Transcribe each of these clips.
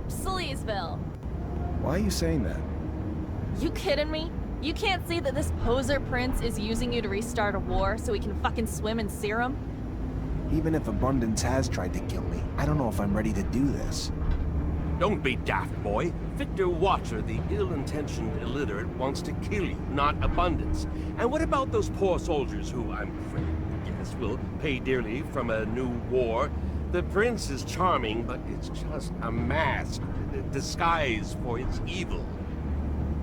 Sleazeville. Why are you saying that? You kidding me? You can't see that this poser prince is using you to restart a war so he can fucking swim in serum? Even if Abundance has tried to kill me, I don't know if I'm ready to do this. Don't be daft, boy. Victor Watcher, the ill-intentioned illiterate, wants to kill you, not Abundance. And what about those poor soldiers who, I'm afraid, yes, will pay dearly from a new war? The prince is charming, but it's just a mask, a disguise for its evil.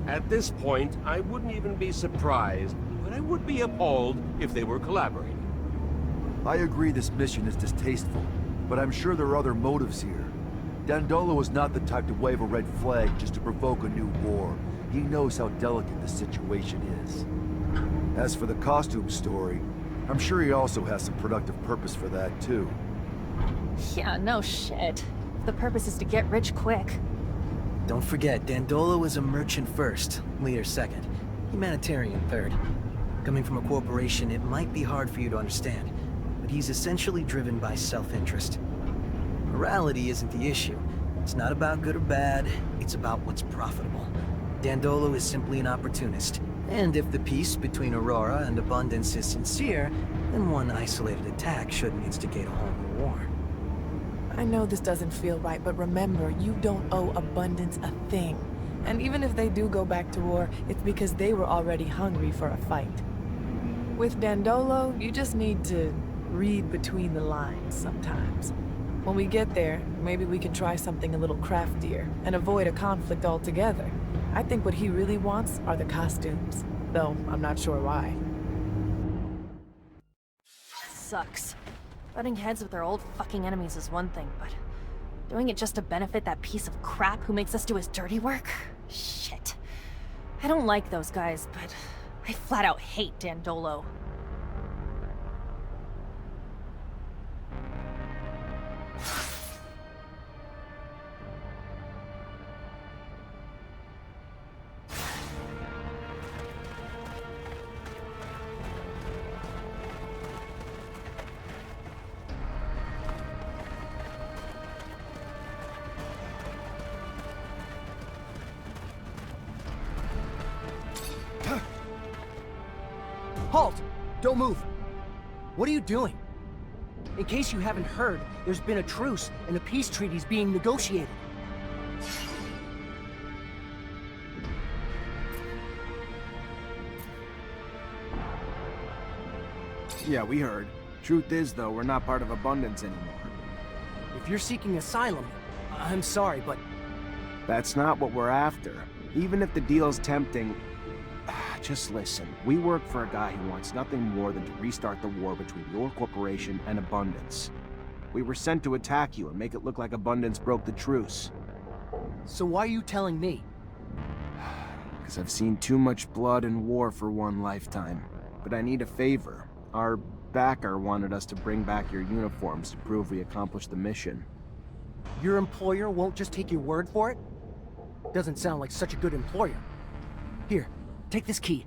At this point, I wouldn't even be surprised, but I would be appalled if they were collaborating. I agree this mission is distasteful, but I'm sure there are other motives here. Dandolo is not the type to wave a red flag just to provoke a new war. He knows how delicate the situation is. As for the costume story, I'm sure he also has some productive purpose for that, too. Yeah, no shit. The purpose is to get rich quick. Don't forget, Dandolo is a merchant first, leader second, humanitarian third. Coming from a corporation, it might be hard for you to understand, but he's essentially driven by self-interest. Morality isn't the issue. It's not about good or bad, it's about what's profitable. Dandolo is simply an opportunist, and if the peace between Aurora and Abundance is sincere, then one isolated attack shouldn't instigate a whole new war. I know this doesn't feel right, but remember, you don't owe Abundance a thing. And even if they do go back to war, it's because they were already hungry for a fight. With Dandolo, you just need to read between the lines sometimes. When we get there, maybe we can try something a little craftier and avoid a conflict altogether. I think what he really wants are the costumes, though I'm not sure why. Sucks. Butting heads with our old fucking enemies is one thing, but doing it just to benefit that piece of crap who makes us do his dirty work? Shit. I don't like those guys, but I flat out hate Dandolo. Halt! Don't move! What are you doing? In case you haven't heard, there's been a truce and a peace treaty's being negotiated. Yeah, we heard. Truth is, though, we're not part of Abundance anymore. If you're seeking asylum, I'm sorry, but That's not what we're after. Even if the deal's tempting... Just listen. We work for a guy who wants nothing more than to restart the war between your corporation and Abundance. We were sent to attack you and make it look like Abundance broke the truce. so why are you telling me? Because I've seen too much blood and war for one lifetime. But I need a favor. Our backer wanted us to bring back your uniforms to prove we accomplished the mission. Your employer won't just take your word for it? Doesn't sound like such a good employer. Here, take this key.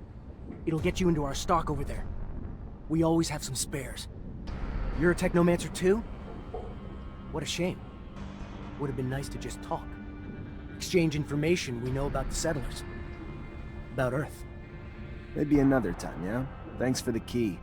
It'll get you into our stock over there. We always have some spares. You're a Technomancer too? What a shame. Would have been nice to just talk. Exchange information we know about the settlers. About Earth. Maybe another time, yeah? Thanks for the key.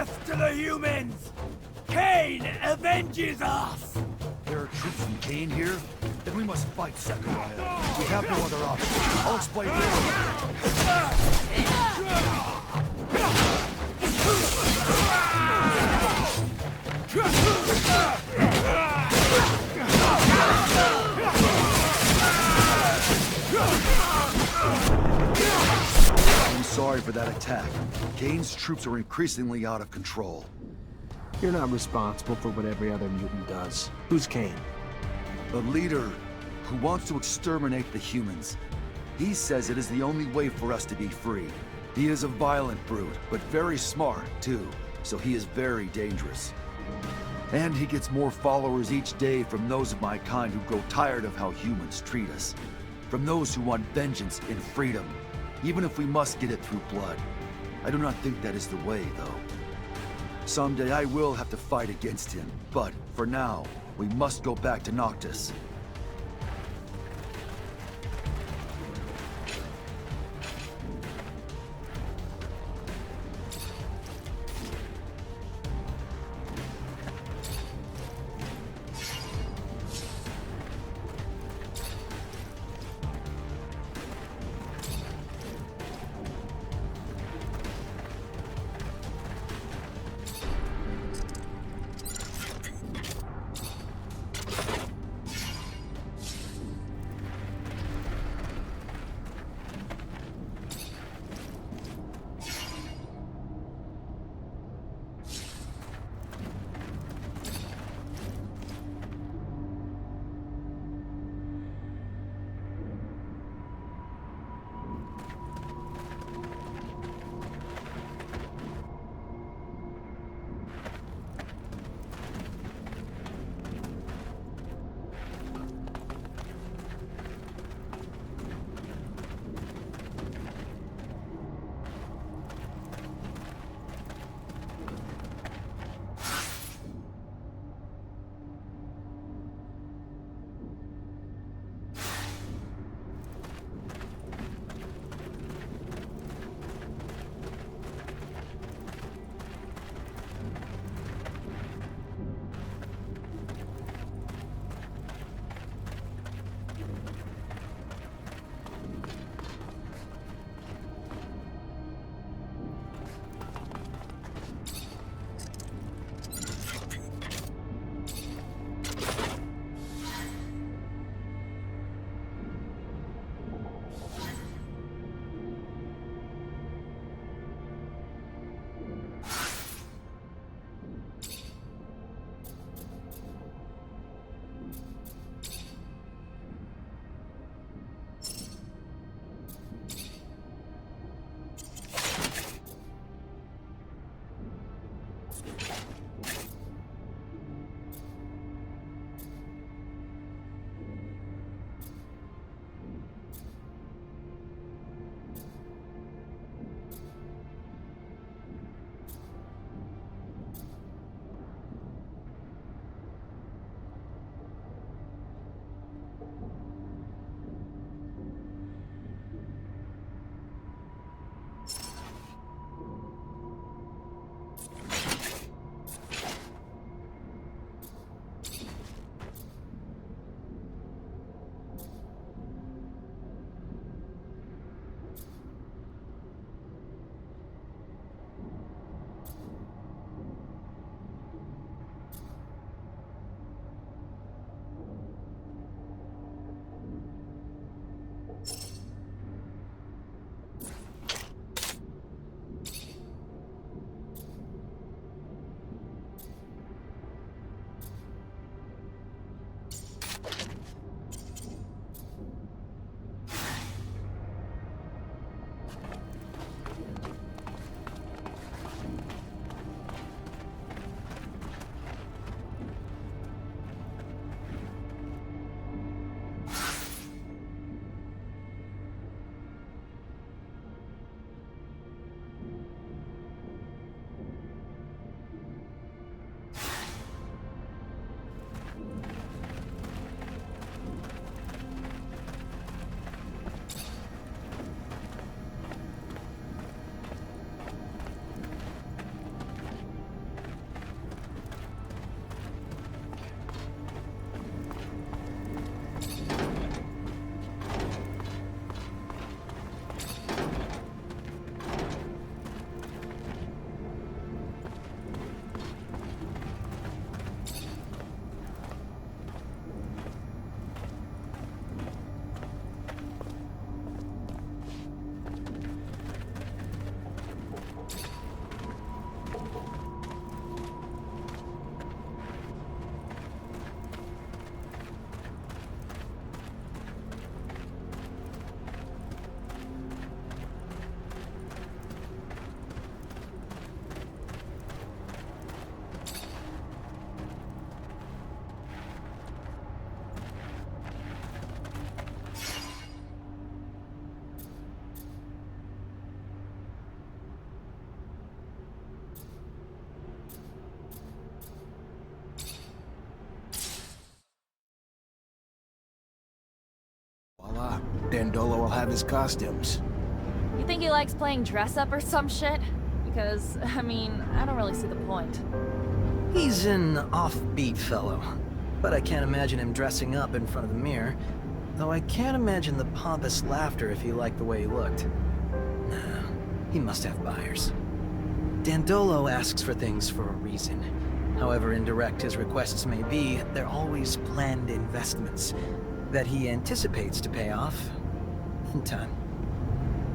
Death to the humans! Kane avenges us! There are troops from Kane here? Then we must fight, Zechariah. We have no other option. I'll explain later. I'm sorry for that attack. Kane's troops are increasingly out of control. You're not responsible for what every other mutant does. Who's Kane? A leader who wants to exterminate the humans. He says it is the only way for us to be free. He is a violent brute, but very smart, too. So he is very dangerous. And he gets more followers each day from those of my kind who grow tired of how humans treat us. From those who want vengeance and freedom, even if we must get it through blood. I do not think that is the way, though. Someday I will have to fight against him, but for now, we must go back to Noctis. Dandolo will have his costumes. You think he likes playing dress up or some shit? Because, I mean, I don't really see the point. He's an offbeat fellow, but I can't imagine him dressing up in front of the mirror, though I can't imagine the pompous laughter if he liked the way he looked. Nah, he must have buyers. Dandolo asks for things for a reason. However indirect his requests may be, they're always planned investments that he anticipates to pay off in time.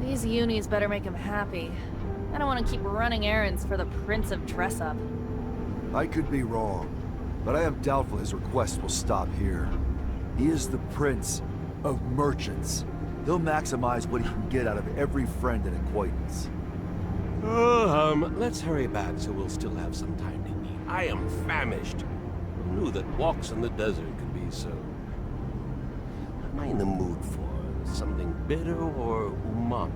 These unis better make him happy. I don't want to keep running errands for the Prince of Dress-Up. I could be wrong, but I am doubtful his request will stop here. He is the prince of merchants. He'll maximize what he can get out of every friend and acquaintance. Let's hurry back so we'll still have some time to eat. I am famished. Who knew that walks in the desert could be so... What am I in the mood for? Something bitter or umami?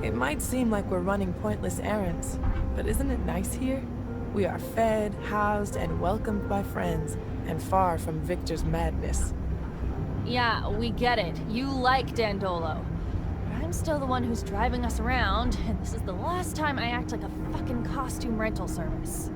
It might seem like we're running pointless errands, but isn't it nice here? We are fed, housed, and welcomed by friends, and far from Victor's madness. Yeah, we get it. You like Dandolo. But I'm still the one who's driving us around, and this is the last time I act like a fucking costume rental service.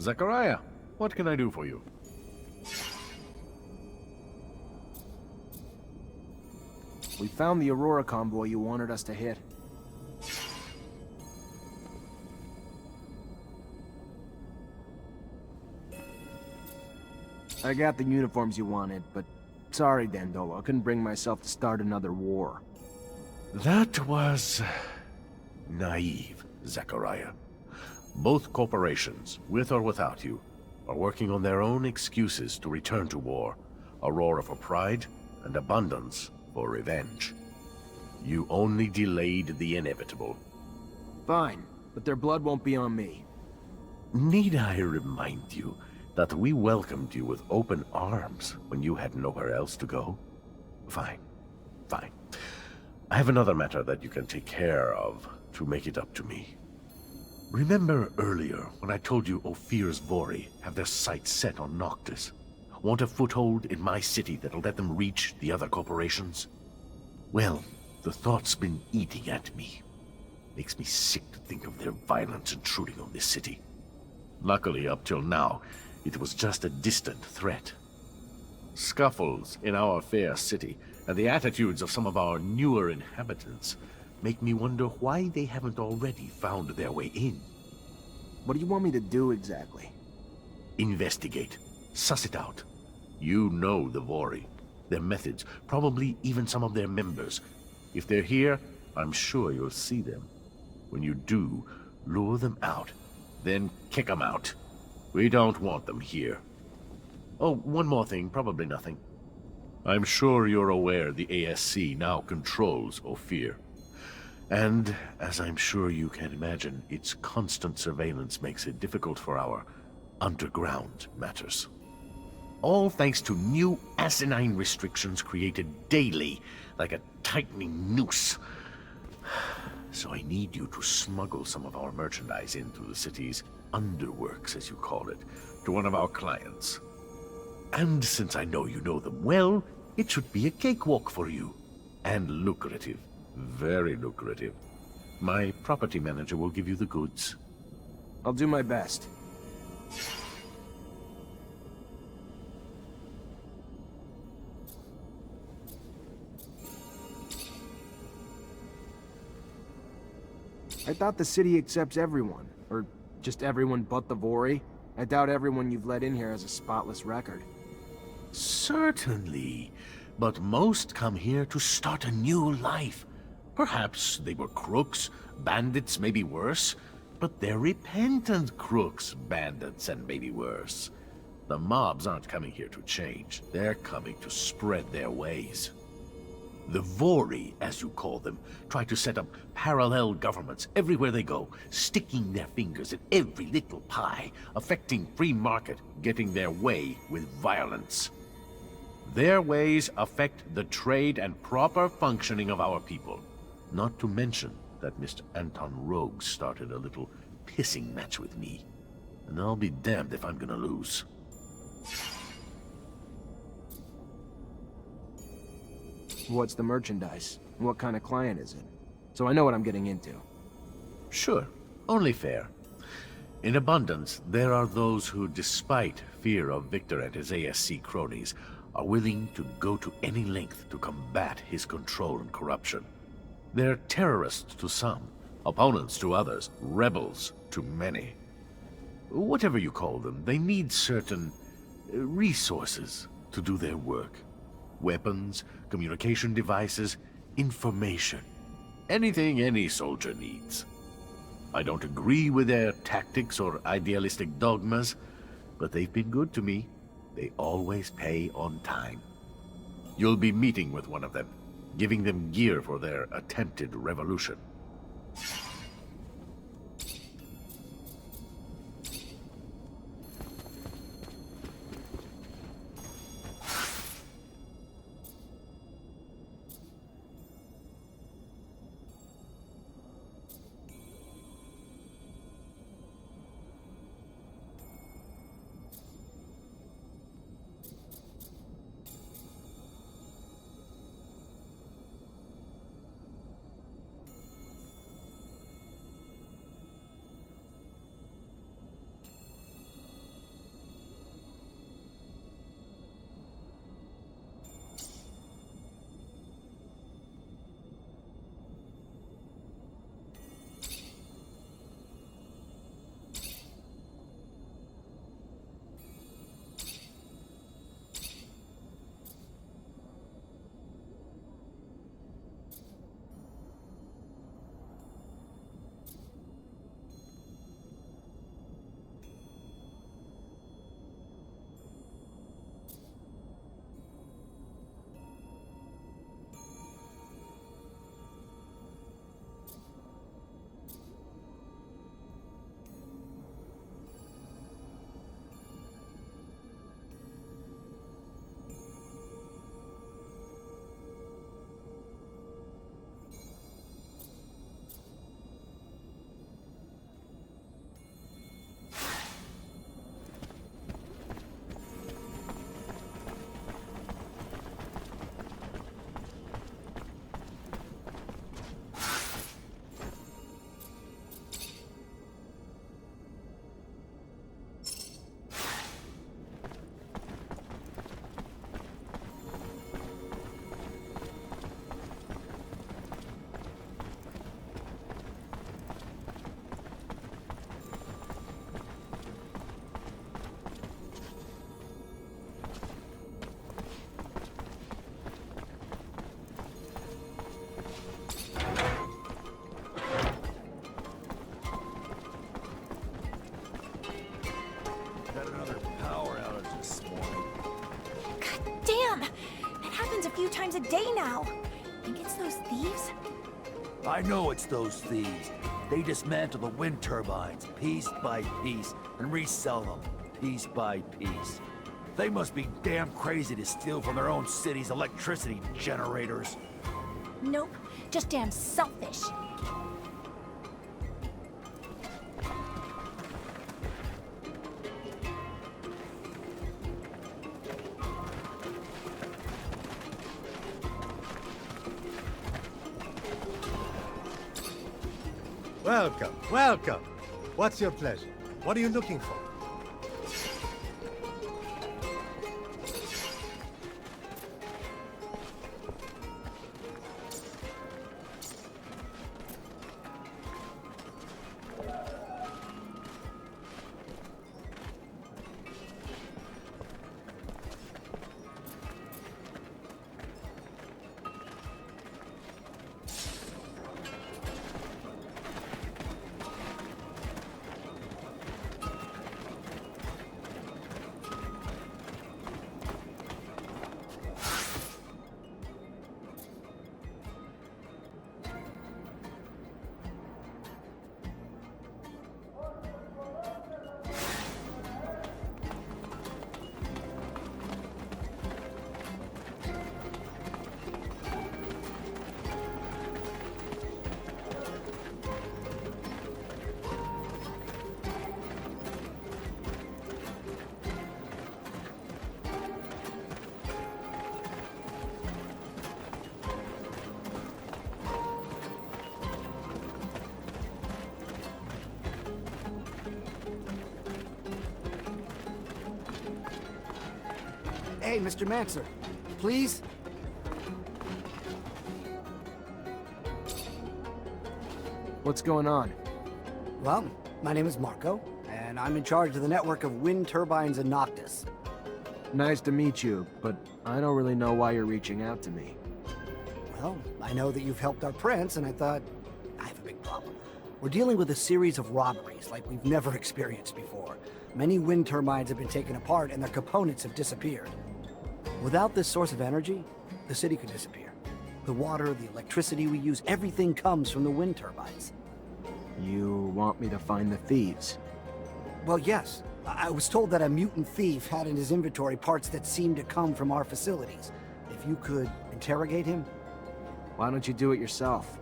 Zachariah, what can I do for you? We found the Aurora convoy you wanted us to hit. I got the uniforms you wanted, but sorry, Dandolo, I couldn't bring myself to start another war. That was naive, Zachariah. Both corporations, with or without you, are working on their own excuses to return to war. Aurora for pride, and Abundance for revenge. You only delayed the inevitable. Fine, but their blood won't be on me. Need I remind you that we welcomed you with open arms when you had nowhere else to go? Fine. Fine. I have another matter that you can take care of to make it up to me. Remember earlier when I told you Ophir's Vori have their sights set on Noctis? Want a foothold in my city that'll let them reach the other corporations? Well, the thought's been eating at me. Makes me sick to think of their violence intruding on this city. Luckily, up till now, it was just a distant threat. Scuffles in our fair city, and the attitudes of some of our newer inhabitants, make me wonder why they haven't already found their way in. What do you want me to do exactly? Investigate. Suss it out. You know the Vori, their methods, probably even some of their members. If they're here, I'm sure you'll see them. When you do, lure them out, then kick them out. We don't want them here. Oh, one more thing, probably nothing. I'm sure you're aware the ASC now controls Ophir. And, as I'm sure you can imagine, its constant surveillance makes it difficult for our underground matters. All thanks to new asinine restrictions created daily, like a tightening noose. So I need you to smuggle some of our merchandise in through the city's underworks, as you call it, to one of our clients. And since I know you know them well, it should be a cakewalk for you. And lucrative. Very lucrative. My property manager will give you the goods. I'll do my best. I thought the city accepts everyone. Or just everyone but the Vori. I doubt everyone you've let in here has a spotless record. Certainly. But most come here to start a new life. Perhaps they were crooks, bandits, maybe worse. But they're repentant crooks, bandits, and maybe worse. The mobs aren't coming here to change. They're coming to spread their ways. The Vori, as you call them, try to set up parallel governments everywhere they go, sticking their fingers in every little pie, affecting free market, getting their way with violence. Their ways affect the trade and proper functioning of our people. Not to mention that Mr. Anton Rogue started a little pissing match with me. And I'll be damned if I'm gonna lose. What's the merchandise? What kind of client is it? So I know what I'm getting into. Sure, only fair. In Abundance, there are those who, despite fear of Victor and his ASC cronies, are willing to go to any length to combat his control and corruption. They're terrorists to some, opponents to others, rebels to many. Whatever you call them, they need certain resources to do their work. Weapons, communication devices, information. Anything any soldier needs. I don't agree with their tactics or idealistic dogmas, but they've been good to me. They always pay on time. You'll be meeting with one of them, giving them gear for their attempted revolution. Had another power outage this morning. God damn! It happens a few times a day now. Think it's those thieves? I know it's those thieves. They dismantle the wind turbines piece by piece and resell them piece by piece. They must be damn crazy to steal from their own city's electricity generators. Nope, just damn selfish. Welcome, welcome. What's your pleasure? What are you looking for? Hey, Mr. Mancer, please? What's going on? Well, my name is Marco, and I'm in charge of the network of wind turbines in Noctis. Nice to meet you, but I don't really know why you're reaching out to me. Well, I know that you've helped our prince, and I thought, I have a big problem. We're dealing with a series of robberies like we've never experienced before. Many wind turbines have been taken apart, and their components have disappeared. Without this source of energy, the city could disappear. The water, the electricity we use, everything comes from the wind turbines. You want me to find the thieves? Well, yes. I was told that a mutant thief had in his inventory parts that seemed to come from our facilities. If you could interrogate him? Why don't you do it yourself?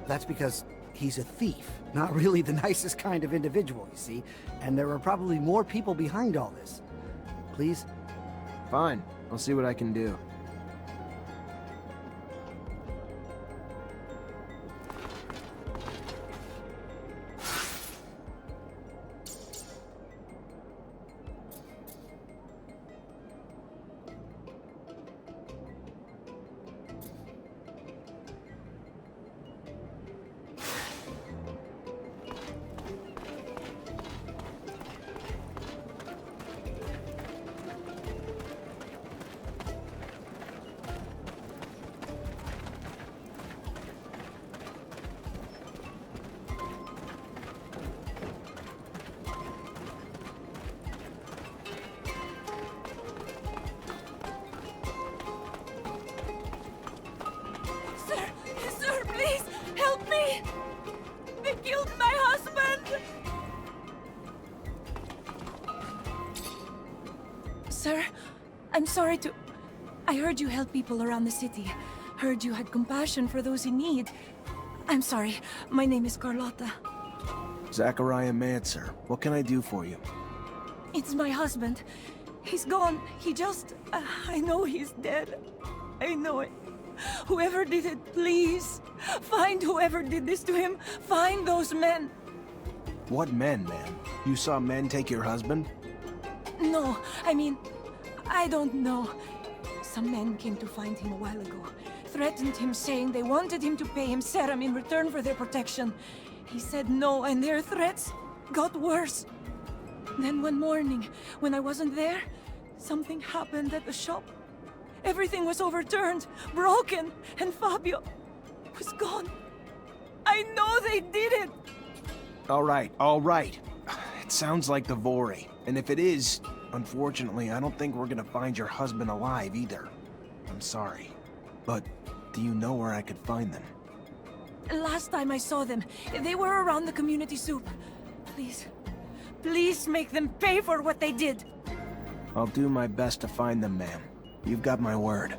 That's because he's a thief. Not really the nicest kind of individual, you see. And there are probably more people behind all this. Please? Fine. I'll see what I can do. Sir, please, help me! They killed my husband! Sir, I'm sorry to... I heard you help people around the city. Heard you had compassion for those in need. I'm sorry. My name is Carlotta. Zachariah Mancer, what can I do for you? It's my husband. He's gone. He just... I know he's dead. I know it. Whoever did it, please. Find whoever did this to him. Find those men. What men, man? You saw men take your husband? No, I mean, I don't know. Some men came to find him a while ago. Threatened him, saying they wanted him to pay him serum in return for their protection. He said no, and their threats got worse. Then one morning, when I wasn't there, something happened at the shop. Everything was overturned, broken, and Fabio was gone. I know they did it! All right, all right. It sounds like the Vori. And if it is, unfortunately, I don't think we're gonna find your husband alive either. I'm sorry. But do you know where I could find them? Last time I saw them, they were around the community soup. Please, please make them pay for what they did. I'll do my best to find them, ma'am. You've got my word.